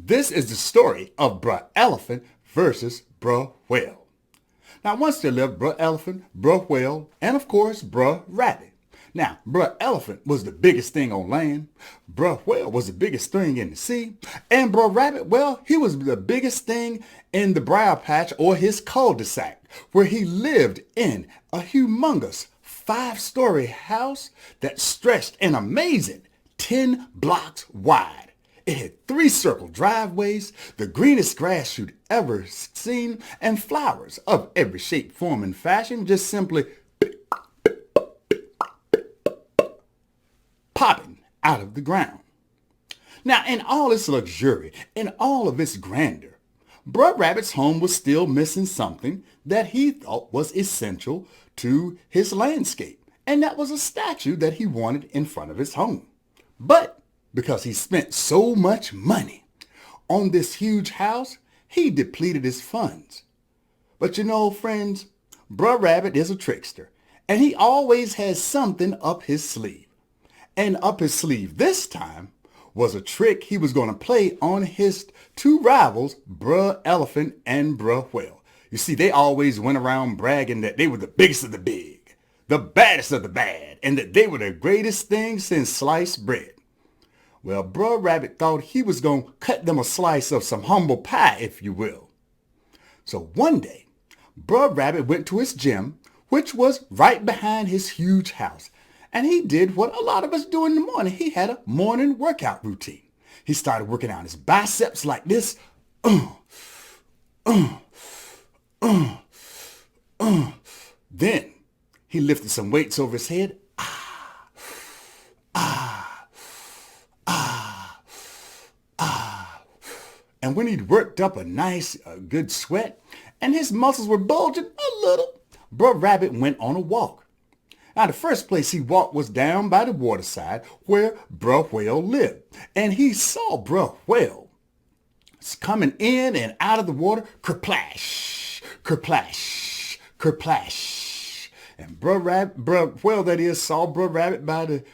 This is the story of Brer Elephant versus Brer Whale. Now, once there lived Brer Elephant, Brer Whale, and of course, Brer Rabbit. Now, Brer Elephant was the biggest thing on land, Brer Whale was the biggest thing in the sea, and Brer Rabbit, well, he was the biggest thing in the briar patch or his cul-de-sac, where he lived in a humongous 5-story house that stretched an amazing 10 blocks wide. It had 3 circle driveways, the greenest grass you'd ever seen, and flowers of every shape, form, and fashion just simply popping out of the ground. Now, in all its luxury, in all of its grandeur, Brer Rabbit's home was still missing something that he thought was essential to his landscape, and that was a statue that he wanted in front of his home. But because he spent so much money on this huge house, he depleted his funds. But you know, friends, Brer Rabbit is a trickster, and he always has something up his sleeve. And up his sleeve this time was a trick he was going to play on his 2 rivals, Brer Elephant and Brer Whale. You see, they always went around bragging that they were the biggest of the big, the baddest of the bad, and that they were the greatest thing since sliced bread. Well, Brer Rabbit thought he was going to cut them a slice of some humble pie, if you will. So one day, Brer Rabbit went to his gym, which was right behind his huge house. And he did what a lot of us do in the morning. He had a morning workout routine. He started working out his biceps like this. Then he lifted some weights over his head. And when he'd worked up a nice, good sweat, and his muscles were bulging a little, Brer Rabbit went on a walk. Now, the first place he walked was down by the waterside where Brer Whale lived. And he saw Brer Whale coming in and out of the water, kerplash, kerplash, kerplash. And Brer Whale, that is, saw Brer Rabbit by the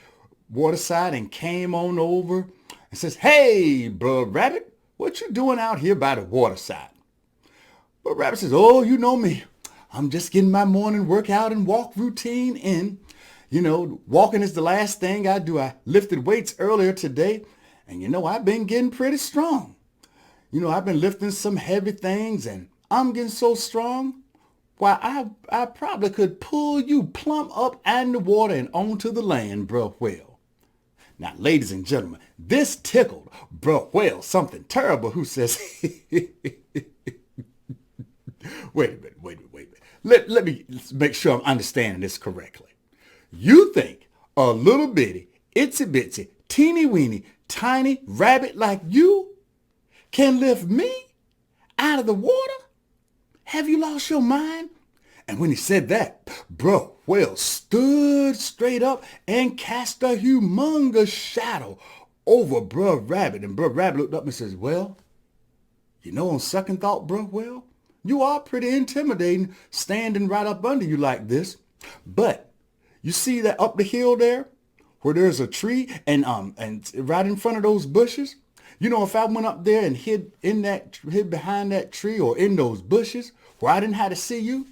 waterside and came on over and says, "Hey, Brer Rabbit, what you doing out here by the waterside?" Brer Rabbit says, "Oh, you know me. I'm just getting my morning workout and walk routine in. You know, walking is the last thing I do. I lifted weights earlier today, and you know, I've been getting pretty strong. You know, I've been lifting some heavy things, and I'm getting so strong. Why, I probably could pull you plumb up out of the water and onto the land, Brer Whale." Now, ladies and gentlemen, this tickled Brer Whale something terrible, who says, Wait a minute. Let me make sure I'm understanding this correctly. You think a little bitty, itsy bitsy, teeny weeny, tiny rabbit like you can lift me out of the water? Have you lost your mind? And when he said that, Brer Whale stood straight up and cast a humongous shadow over Brer Rabbit. And Brer Rabbit looked up and says, "Well, you know, on second thought, Brer Whale, you are pretty intimidating standing right up under you like this. But you see that up the hill there where there's a tree and right in front of those bushes? You know, if I went up there and hid behind that tree or in those bushes where I didn't have to see you,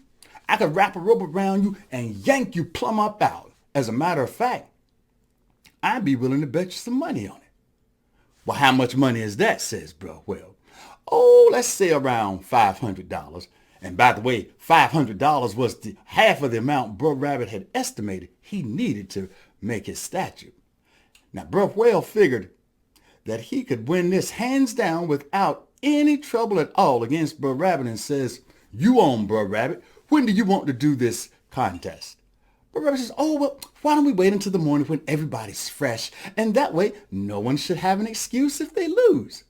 I could wrap a rope around you and yank you plumb up out. As a matter of fact, I'd be willing to bet you some money on it." "Well, how much money is that?" says Brer Whale. "Oh, let's say around $500. And by the way, $500 was half of the amount Brer Rabbit had estimated he needed to make his statue. Now, Brer Whale figured that he could win this hands down without any trouble at all against Brer Rabbit and says, "You on, Brer Rabbit. When do you want to do this contest?" Brer Rabbit says, "Oh, well, why don't we wait until the morning when everybody's fresh, and that way no one should have an excuse if they lose."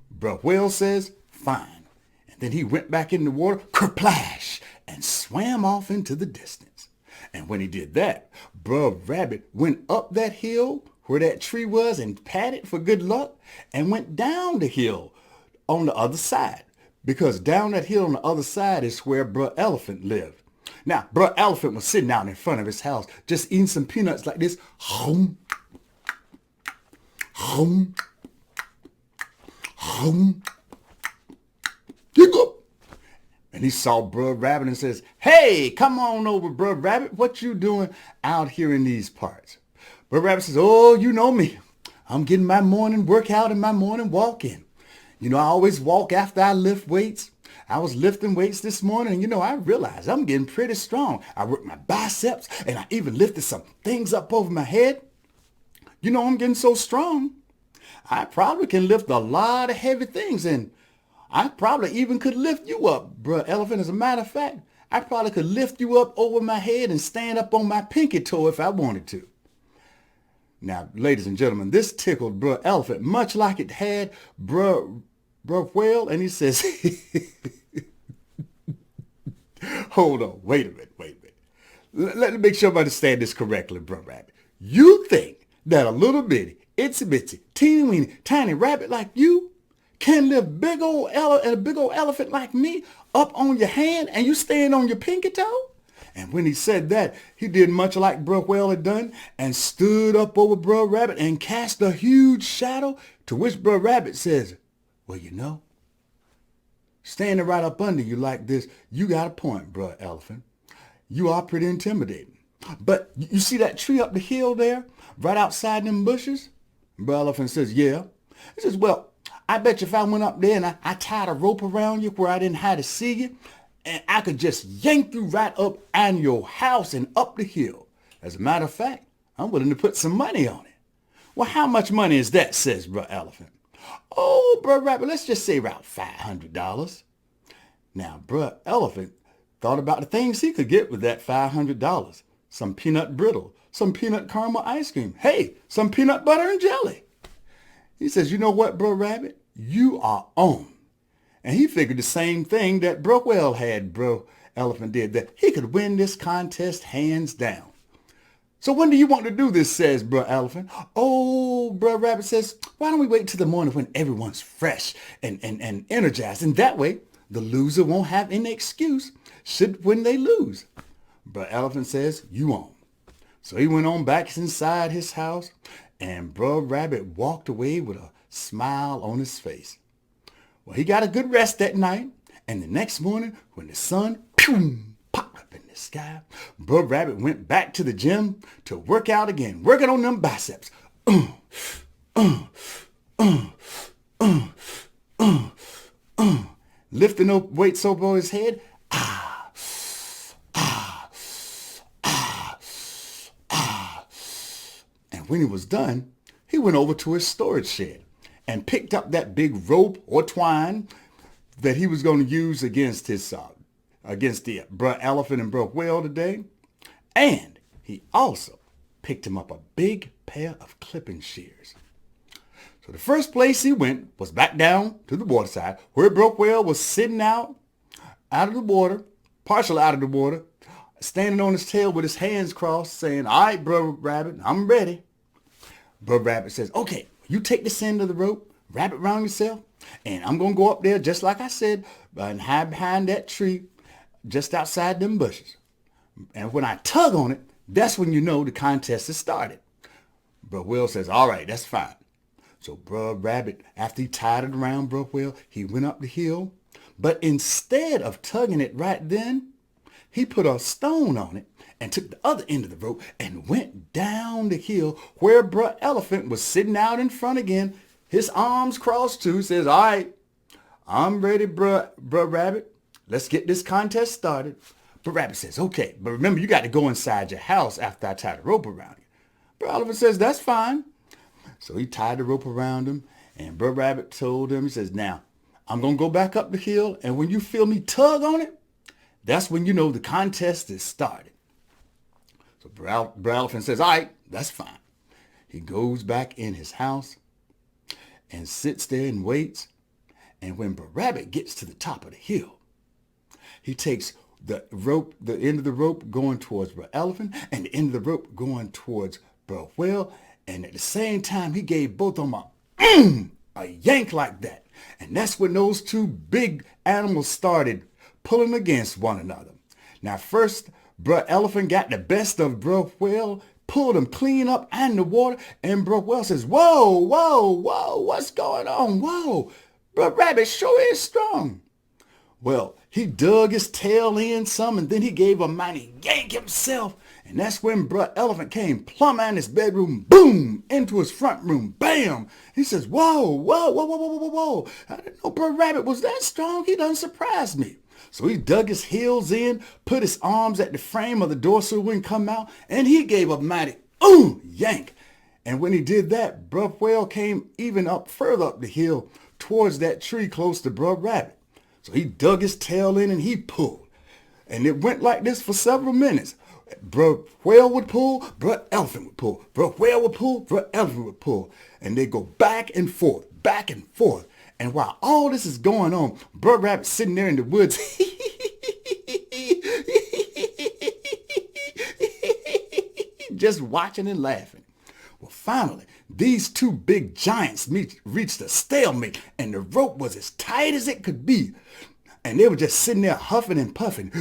Brer Whale says, "Fine." And then he went back in the water, kerplash, and swam off into the distance. And when he did that, Brer Rabbit went up that hill where that tree was and patted for good luck and went down the hill on the other side, because down that hill on the other side is where Brer Elephant lived. Now, Brer Elephant was sitting out in front of his house just eating some peanuts like this. Hum, hum, You go. And he saw Brer Rabbit and says, hey, come on over, Brer Rabbit. What you doing out here in these parts? Brer Rabbit says, oh, you know me. I'm getting my morning workout and my morning walk in. You know, I always walk after I lift weights. I was lifting weights this morning, and, you know, I realized I'm getting pretty strong. I worked my biceps, and I even lifted some things up over my head. You know, I'm getting so strong. I probably can lift a lot of heavy things, and I probably even could lift you up, Brer Elephant. As a matter of fact, I probably could lift you up over my head and stand up on my pinky toe if I wanted to. Now, ladies and gentlemen, this tickled Brer Elephant much like it had Brer Whale, and he says, hold on, wait a minute. Let me make sure I understand this correctly, Brer Rabbit. You think that a little bitty, itsy bitsy, teeny weeny, tiny rabbit like you can lift a big old elephant like me up on your hand and you stand on your pinky toe? And when he said that, he did much like Brer Whale had done and stood up over Brer Rabbit and cast a huge shadow, to which Brer Rabbit says, well, you know, standing right up under you like this, you got a point, Brer Elephant. You are pretty intimidating. But you see that tree up the hill there, right outside them bushes? Brer Elephant says, yeah. He says, well, I bet you if I went up there and I tied a rope around you where I didn't have to see you, and I could just yank you right up out your house and up the hill. As a matter of fact, I'm willing to put some money on it. Well, how much money is that, says Brer Elephant. Oh, Brer Rabbit, let's just say around $500. Now, Brer Elephant thought about the things he could get with that $500. Some peanut brittle, some peanut caramel ice cream. Hey, some peanut butter and jelly. He says, you know what, Brer Rabbit? You are on. And he figured the same thing that Brer Whale had, Brer Elephant did, that he could win this contest hands down. So when do you want to do this, says Brer Elephant. Oh, Brer Rabbit says, why don't we wait till the morning when everyone's fresh and energized, and that way the loser won't have any excuse when they lose. Brer Elephant says, you on. So he went on back inside his house, and Brer Rabbit walked away with a smile on his face. Well, he got a good rest that night, and the next morning, when the sun popped up in the sky, Brer Rabbit went back to the gym to work out again, working on them biceps. Lifting up weights over his head. And when he was done, he went over to his storage shed and picked up that big rope or twine that he was going to use against the Brer Elephant and Brer Whale today. And he also picked him up a big pair of clipping shears. So the first place he went was back down to the waterside, where Brer Whale was sitting out of the water, partially out of the water, standing on his tail with his hands crossed, saying, all right, Brer Rabbit, I'm ready. Brer Rabbit says, okay, you take this end of the rope, wrap it around yourself, and I'm going to go up there just like I said and hide behind that tree just outside them bushes. And when I tug on it, that's when you know the contest has started. Brer Whale says, all right, that's fine. So Brer Rabbit, after he tied it around Brer Whale, he went up the hill. But instead of tugging it right then, he put a stone on it and took the other end of the rope and went down the hill where Brer Elephant was sitting out in front again, his arms crossed too, says, all right, I'm ready, Brer Rabbit. Let's get this contest started. Brer Rabbit says, okay, but remember, you got to go inside your house after I tie the rope around you. Brer Elephant says, that's fine. So he tied the rope around him, and Brer Rabbit told him, he says, now, I'm going to go back up the hill, and when you feel me tug on it, that's when you know the contest is started. So Brer Elephant says, all right, that's fine. He goes back in his house and sits there and waits. And when Brer Rabbit gets to the top of the hill, he takes the end of the rope going towards Brer Elephant and the end of the rope going towards Brer Whale. And at the same time, he gave both of them a yank like that. And that's when those two big animals started pulling against one another. Now, first, Brer Elephant got the best of Brer Whale, pulled him clean up out in the water, and Brer Whale says, whoa, whoa, whoa, what's going on? Whoa, Brer Rabbit sure is strong. Well, he dug his tail in some, and then he gave a mighty yank himself. And that's when Brer Elephant came plumb out of his bedroom, boom, into his front room, bam. He says, whoa, whoa, whoa, whoa, whoa, whoa, whoa. I didn't know Brer Rabbit was that strong. He done surprised me. So he dug his heels in, put his arms at the frame of the door so it wouldn't come out, and he gave a mighty yank. And when he did that, Brer Whale came even up further up the hill towards that tree close to Brer Rabbit. So he dug his tail in and he pulled. And it went like this for several minutes. Brer Whale would pull, Brer Elephant would pull. Brer Whale would pull, Brer Elephant would pull. And they go back and forth, back and forth. And while all this is going on, Brer Rabbit's sitting there in the woods, just watching and laughing. Well, finally, these two big giants reached a stalemate, and the rope was as tight as it could be. And they were just sitting there huffing and puffing.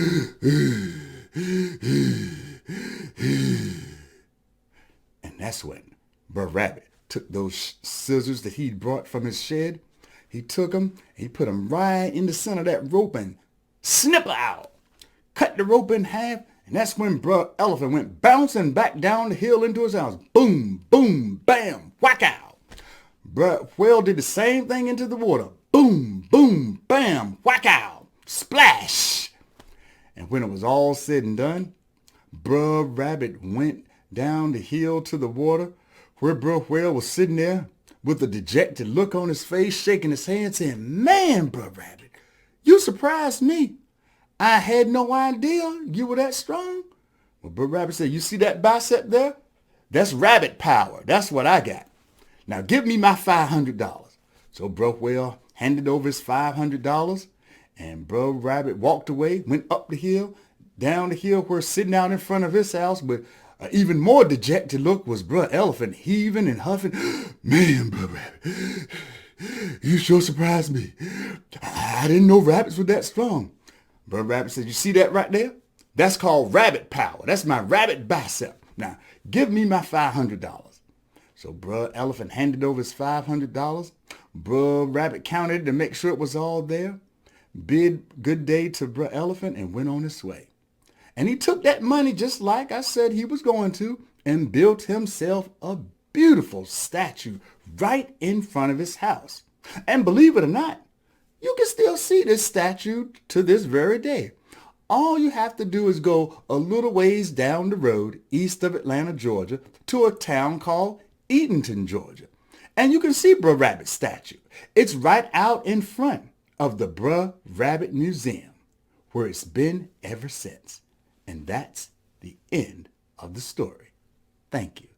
And that's when Brer Rabbit took those scissors that he'd brought from his shed. He took them and he put them right in the center of that rope and snip out. Cut the rope in half, and that's when Brer Elephant went bouncing back down the hill into his house. Boom, boom, bam, whack out. Brer Whale did the same thing into the water. Boom, boom, bam, whack out. Splash. And when it was all said and done, Brer Rabbit went down the hill to the water where Brer Whale was sitting there with a dejected look on his face, shaking his hand, saying, "Man, Brer Rabbit, you surprised me. I had no idea you were that strong." Well, Brer Rabbit said, "You see that bicep there? That's rabbit power. That's what I got. Now give me my $500. So Brer Whale handed over his $500, and Brer Rabbit walked away, went up the hill, down the hill where sitting out in front of his house with an even more dejected look was Brer Elephant, heaving and huffing. "Man, Brer Rabbit, you sure surprised me. I didn't know rabbits were that strong." Brer Rabbit said, "You see that right there? That's called rabbit power. That's my rabbit bicep. Now, give me my $500. So Brer Elephant handed over his $500. Brer Rabbit counted it to make sure it was all there, bid good day to Brer Elephant, and went on his way. And he took that money just like I said he was going to and built himself a beautiful statue right in front of his house. And believe it or not, you can still see this statue to this very day. All you have to do is go a little ways down the road east of Atlanta, Georgia, to a town called Eatonton, Georgia. And you can see Brer Rabbit's statue. It's right out in front of the Brer Rabbit Museum, where it's been ever since. And that's the end of the story. Thank you.